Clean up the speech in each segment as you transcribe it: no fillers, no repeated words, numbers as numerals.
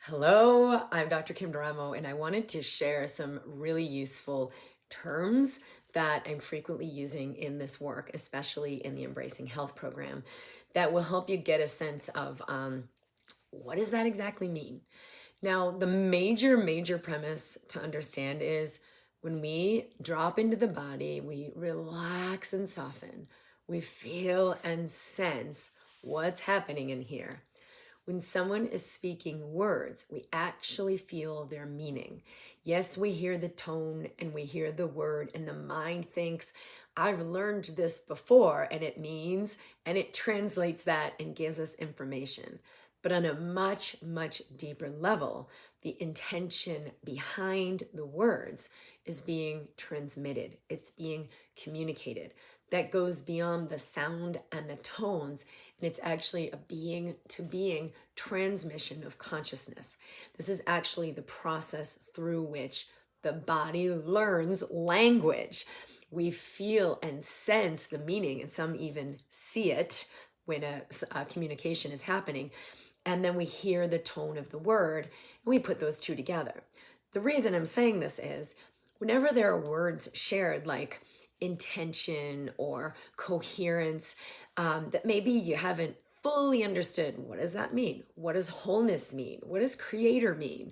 Hello, I'm Dr. Kim Doramo, and I wanted to share some really useful terms that I'm frequently using in this work, especially in the Embracing Health program, that will help you get a sense of what does that exactly mean? Now, the major premise to understand is when we drop into the body, we relax and soften, we feel and sense what's happening in here. When someone is speaking words, we actually feel their meaning. Yes, we hear the tone and we hear the word, and the mind thinks, I've learned this before, and it means, and it translates that and gives us information. But on a much deeper level, the intention behind the words is being transmitted, it's being communicated. That goes beyond the sound and the tones, and it's actually a being to being transmission of consciousness. This is actually the process through which the body learns language. We feel and sense the meaning, and some even see it when a communication is happening. And then we hear the tone of the word, and we put those two together. The reason I'm saying this is whenever there are words shared like intention or coherence, that maybe you haven't fully understood, what does that mean? What does wholeness mean? What does creator mean?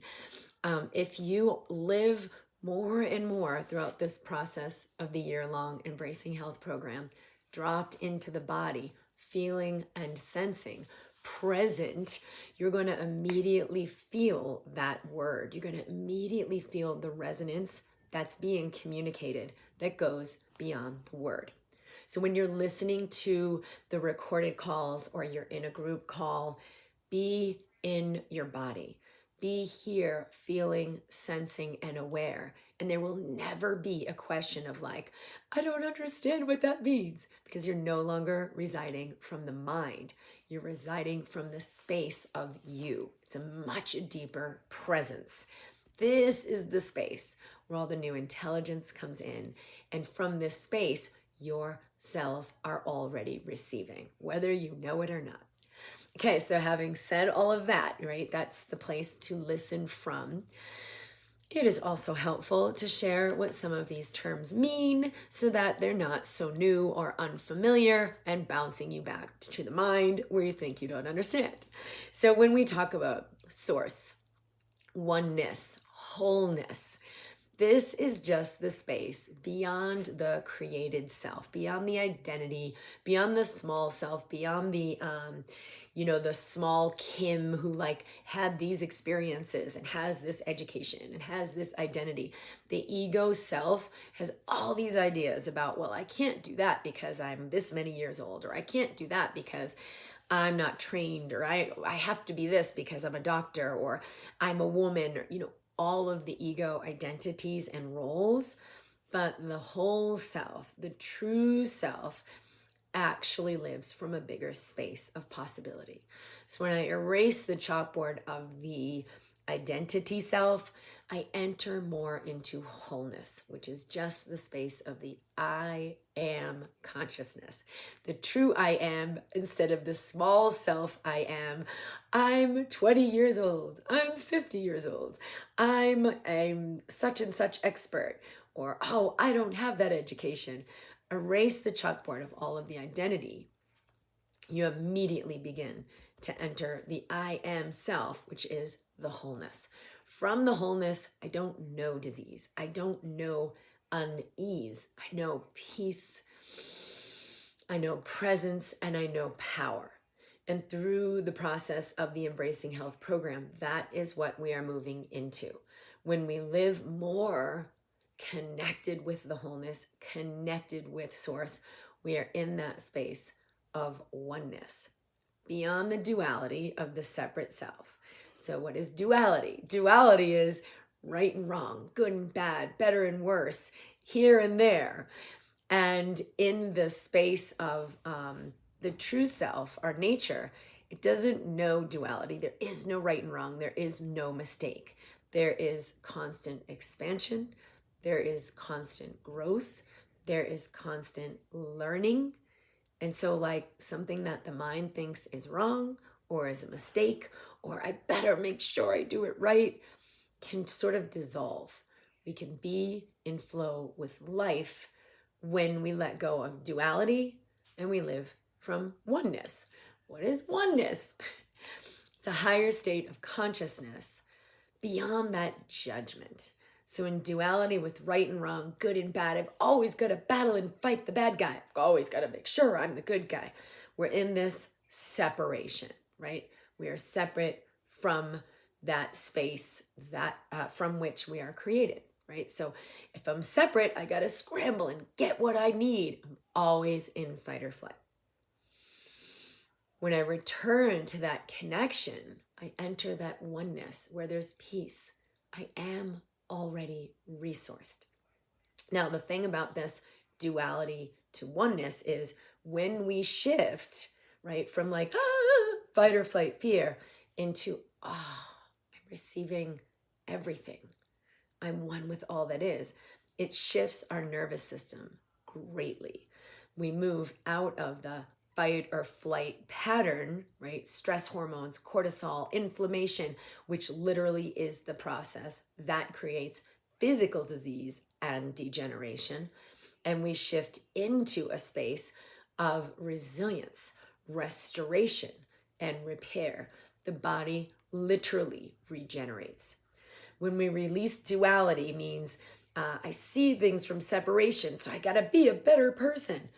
If you live more and more throughout this process of the year-long Embracing Health program, dropped into the body, feeling and sensing, present, you're going to immediately feel that word. You're going to immediately feel the resonance that's being communicated that goes beyond the word. So when you're listening to the recorded calls or you're in a group call, be in your body. Be here, feeling, sensing, and aware. And there will never be a question of like, I don't understand what that means, because you're no longer residing from the mind. You're residing from the space of you. It's a much deeper presence. This is the space where all the new intelligence comes in. And from this space, your cells are already receiving, whether you know it or not. Okay, so having said all of that, right, that's the place to listen from. It is also helpful to share what some of these terms mean so that they're not so new or unfamiliar and bouncing you back to the mind where you think you don't understand. So when we talk about source, oneness, wholeness, this is just the space beyond the created self, beyond the identity, beyond the small self, beyond the, the small Kim who like had these experiences and has this education and has this identity. The ego self has all these ideas about, well, I can't do that because I'm this many years old, or I can't do that because I'm not trained, or I have to be this because I'm a doctor, or I'm a woman, or, all of the ego identities and roles. But the whole self, the true self, actually lives from a bigger space of possibility. So when I erase the chalkboard of the identity self, I enter more into wholeness, which is just the space of the I am consciousness. The true I am, instead of the small self I am. I'm 20 years old. I'm 50 years old. I'm such and such expert. Or, oh, I don't have that education. Erase the chalkboard of all of the identity. You immediately begin to enter the I am self, which is the wholeness. From the wholeness, I don't know disease. I don't know unease. I know peace. I know presence, and I know power. And through the process of the Embracing Health program, that is what we are moving into. When we live more connected with the wholeness, connected with source, we are in that space of oneness, beyond the duality of the separate self. So what is duality? Duality is right and wrong, good and bad, better and worse, here and there. And in the space of the true self, our nature, it doesn't know duality. There is no right and wrong. There is no mistake. There is constant expansion. There is constant growth. There is constant learning. And so like something that the mind thinks is wrong or is a mistake or I better make sure I do it right, can sort of dissolve. We can be in flow with life when we let go of duality and we live from oneness. What is oneness? It's a higher state of consciousness beyond that judgment. So in duality with right and wrong, good and bad, I've always got to battle and fight the bad guy. I've always got to make sure I'm the good guy. We're in this separation, right? We are separate from that space that from which we are created, right? So if I'm separate, I got to scramble and get what I need. I'm always in fight or flight. When I return to that connection, I enter that oneness where there's peace. I am already resourced. Now, the thing about this duality to oneness is when we shift, right, from like fight or flight fear into, I'm receiving everything. I'm one with all that is. It shifts our nervous system greatly. We move out of the fight or flight pattern, right? Stress hormones, cortisol, inflammation, which literally is the process that creates physical disease and degeneration. And we shift into a space of resilience, restoration, and repair. The body literally regenerates. When we release duality means I see things from separation, so I gotta be a better person.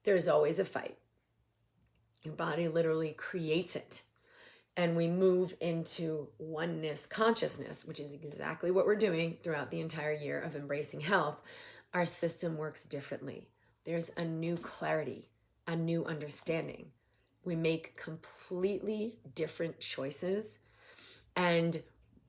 There's always a fight. Your body literally creates it. And we move into oneness consciousness, which is exactly what we're doing throughout the entire year of Embracing Health. Our system works differently. There's a new clarity, a new understanding. We make completely different choices. And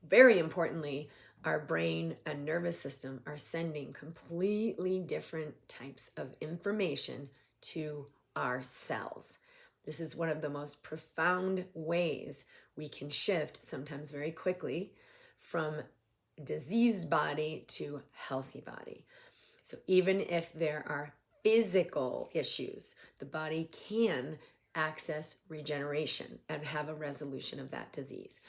very importantly, our brain and nervous system are sending completely different types of information to our cells. This is one of the most profound ways we can shift, sometimes very quickly, from diseased body to healthy body. So even if there are physical issues, the body can access regeneration and have a resolution of that disease.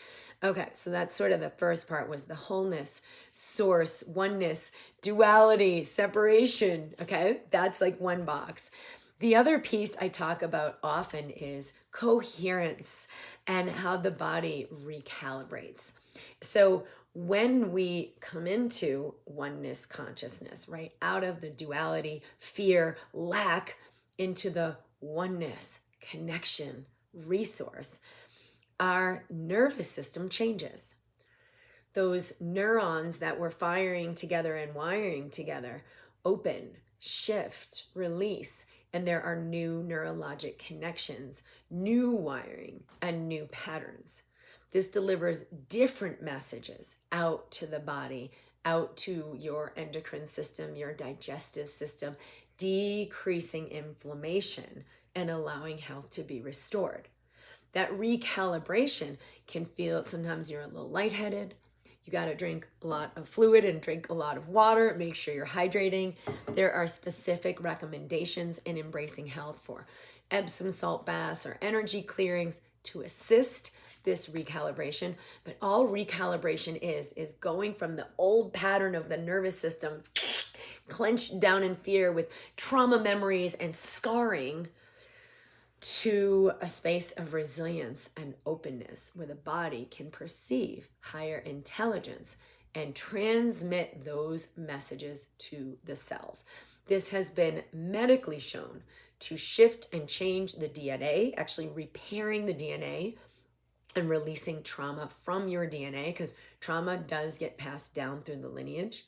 Okay, so that's sort of the first part, was the wholeness, source, oneness, duality, separation. Okay, that's like one box. The other piece I talk about often is coherence and how the body recalibrates. So when we come into oneness consciousness, right, out of the duality, fear, lack, into the oneness, connection, resource, our nervous system changes. Those neurons that were firing together and wiring together open, shift, release, and there are new neurologic connections, new wiring, and new patterns. This delivers different messages out to the body, out to your endocrine system, your digestive system, decreasing inflammation and allowing health to be restored. That recalibration can feel, sometimes you're a little lightheaded. You got to drink a lot of fluid and drink a lot of water. Make sure you're hydrating. There are specific recommendations in Embracing Health for Epsom salt baths or energy clearings to assist this recalibration. But all recalibration is going from the old pattern of the nervous system clenched down in fear with trauma memories and scarring to a space of resilience and openness where the body can perceive higher intelligence and transmit those messages to the cells. This has been medically shown to shift and change the DNA, actually repairing the DNA and releasing trauma from your DNA, because trauma does get passed down through the lineage,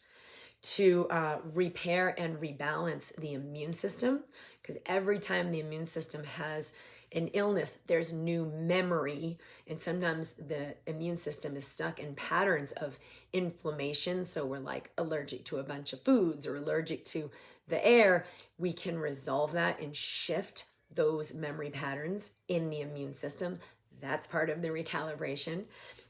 to repair and rebalance the immune system, because every time the immune system has an illness, there's new memory, and sometimes the immune system is stuck in patterns of inflammation. So we're like allergic to a bunch of foods or allergic to the air. We can resolve that and shift those memory patterns in the immune system. That's part of the recalibration.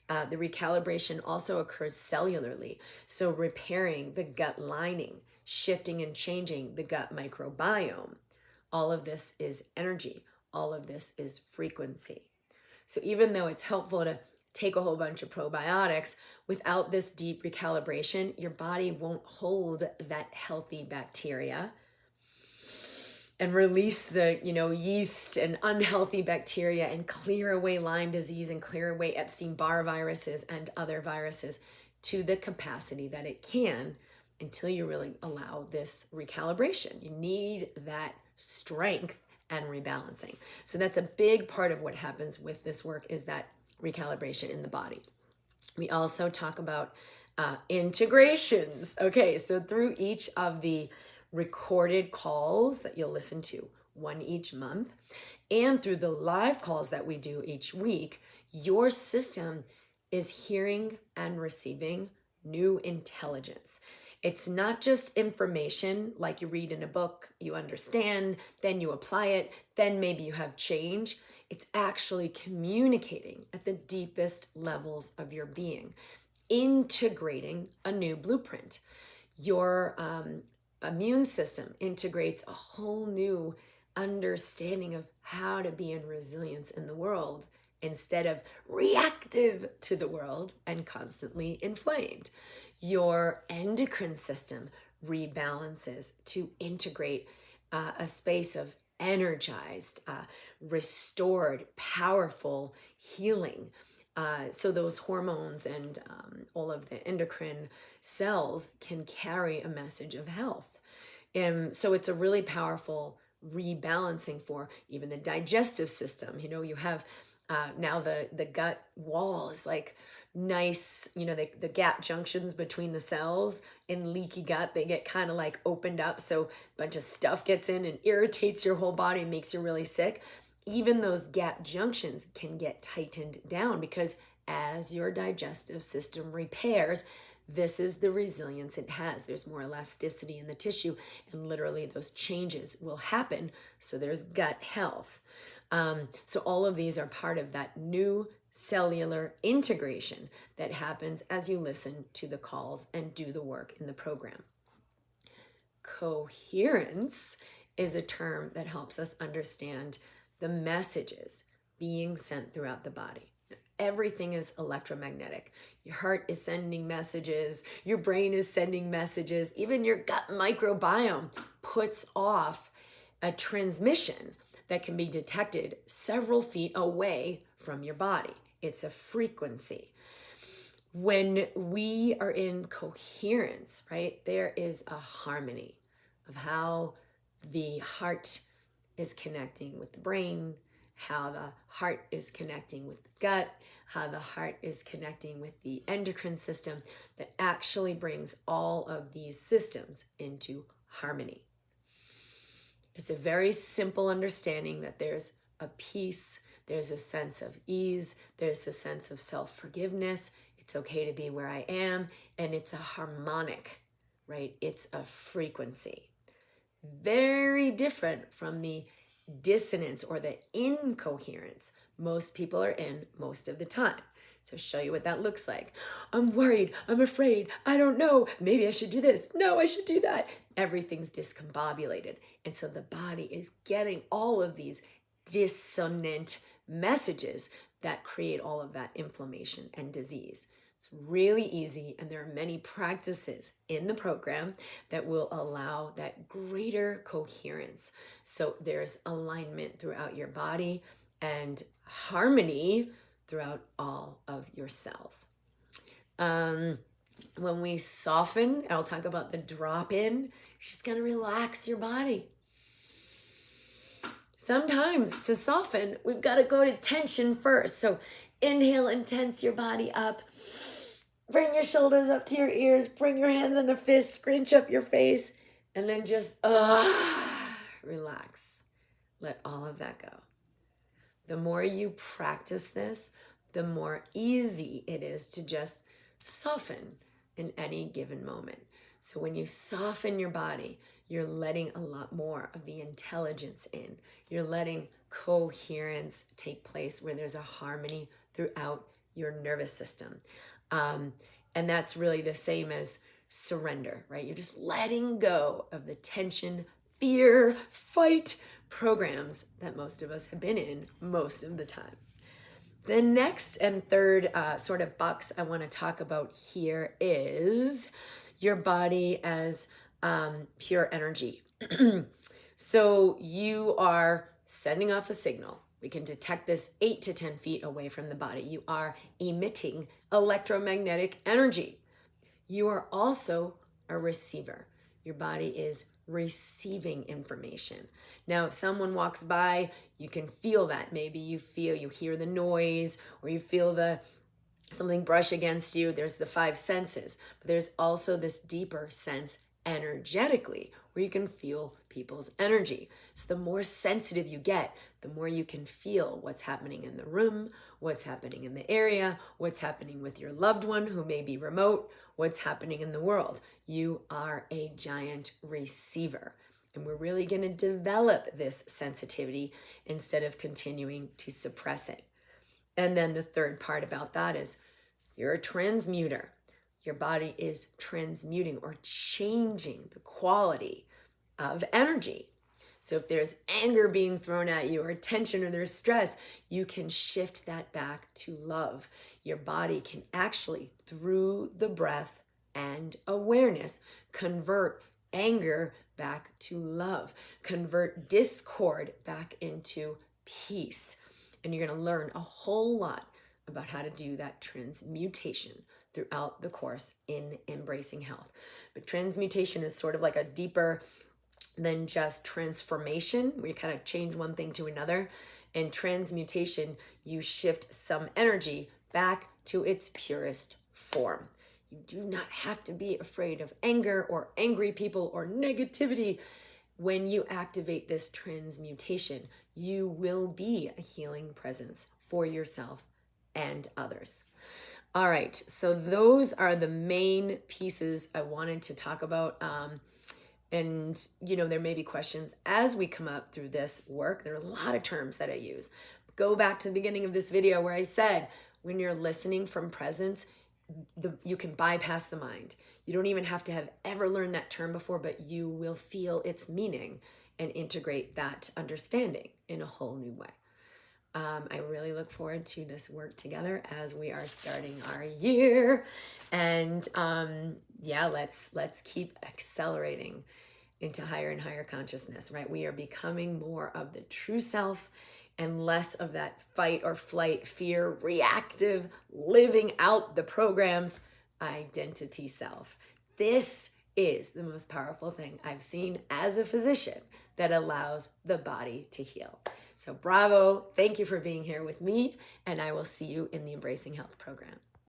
The recalibration also occurs cellularly. So repairing the gut lining, shifting and changing the gut microbiome. All of this is energy. All of this is frequency. So even though it's helpful to take a whole bunch of probiotics, without this deep recalibration, your body won't hold that healthy bacteria and release the, yeast and unhealthy bacteria and clear away Lyme disease and clear away Epstein-Barr viruses and other viruses to the capacity that it can, until you really allow this recalibration. You need that strength and rebalancing. So that's a big part of what happens with this work, is that recalibration in the body. We also talk about integrations. Okay, so through each of the recorded calls that you'll listen to, one each month, and through the live calls that we do each week, your system is hearing and receiving new intelligence. It's not just information like you read in a book, you understand, then you apply it, then maybe you have change. It's actually communicating at the deepest levels of your being, integrating a new blueprint. Your immune system integrates a whole new understanding of how to be in resilience in the world, instead of reactive to the world and constantly inflamed. Your endocrine system rebalances to integrate a space of energized, restored, powerful healing. So those hormones and all of the endocrine cells can carry a message of health. So it's a really powerful rebalancing for even the digestive system. You have now the gut wall is like nice, the gap junctions between the cells in leaky gut, they get kind of like opened up. So a bunch of stuff gets in and irritates your whole body and makes you really sick. Even those gap junctions can get tightened down, because as your digestive system repairs, this is the resilience it has. There's more elasticity in the tissue, and literally those changes will happen. So there's gut health. So all of these are part of that new cellular integration that happens as you listen to the calls and do the work in the program. Coherence is a term that helps us understand the messages being sent throughout the body. Everything is electromagnetic. Your heart is sending messages, your brain is sending messages, even your gut microbiome puts off a transmission that can be detected several feet away from your body. It's a frequency. When we are in coherence, right, there is a harmony of how the heart is connecting with the brain, how the heart is connecting with the gut, how the heart is connecting with the endocrine system, that actually brings all of these systems into harmony. It's a very simple understanding that there's a peace, there's a sense of ease, there's a sense of self-forgiveness. It's okay to be where I am, and it's a harmonic, right? It's a frequency. Very different from the dissonance or the incoherence most people are in most of the time. So I'll show you what that looks like. I'm worried, I'm afraid, I don't know, maybe I should do this, no, I should do that. Everything's discombobulated. And so the body is getting all of these dissonant messages that create all of that inflammation and disease. It's really easy, and there are many practices in the program that will allow that greater coherence. So there's alignment throughout your body and harmony throughout all of your cells. When we soften, I'll talk about the drop-in. You're just going to relax your body. Sometimes to soften, we've got to go to tension first. So inhale and tense your body up. Bring your shoulders up to your ears. Bring your hands into fists. Scrunch up your face. And then just relax. Let all of that go. The more you practice this, the more easy it is to just soften in any given moment. So when you soften your body, you're letting a lot more of the intelligence in. You're letting coherence take place, where there's a harmony throughout your nervous system. And that's really the same as surrender, right? You're just letting go of the tension, fear, fight programs that most of us have been in most of the time. The next and third sort of box I want to talk about here is your body as pure energy. So you are sending off a signal. We can detect this 8 to 10 feet away from the body. You are emitting electromagnetic energy. You are also a receiver. Your body is receiving information. Now, if someone walks by, you can feel that. Maybe you hear the noise, or you feel something brush against you. There's the 5 senses, but there's also this deeper sense energetically where you can feel people's energy. So the more sensitive you get, the more you can feel what's happening in the room, what's happening in the area, what's happening with your loved one who may be remote, what's happening in the world. You are a giant receiver. And we're really going to develop this sensitivity instead of continuing to suppress it. And then the third part about that is you're a transmuter. Your body is transmuting or changing the quality of energy. So if there's anger being thrown at you, or tension, or there's stress, you can shift that back to love. Your body can actually, through the breath and awareness, convert anger back to love, convert discord back into peace. And you're going to learn a whole lot about how to do that transmutation throughout the course in Embracing Health. But transmutation is sort of like a deeper than just transformation, where you kind of change one thing to another. In transmutation, you shift some energy back to its purest form. You do not have to be afraid of anger or angry people or negativity. When you activate this transmutation, you will be a healing presence for yourself and others. All right, so those are the main pieces I wanted to talk about. And, there may be questions as we come up through this work. There are a lot of terms that I use. Go back to the beginning of this video where I said, when you're listening from presence, you can bypass the mind. You don't even have to have ever learned that term before, but you will feel its meaning and integrate that understanding in a whole new way. I really look forward to this work together as we are starting our year. And let's keep accelerating into higher and higher consciousness, right? We are becoming more of the true self and less of that fight or flight, fear, reactive, living out the program's identity self. This is the most powerful thing I've seen as a physician that allows the body to heal. So bravo, thank you for being here with me, and I will see you in the Embracing Health program.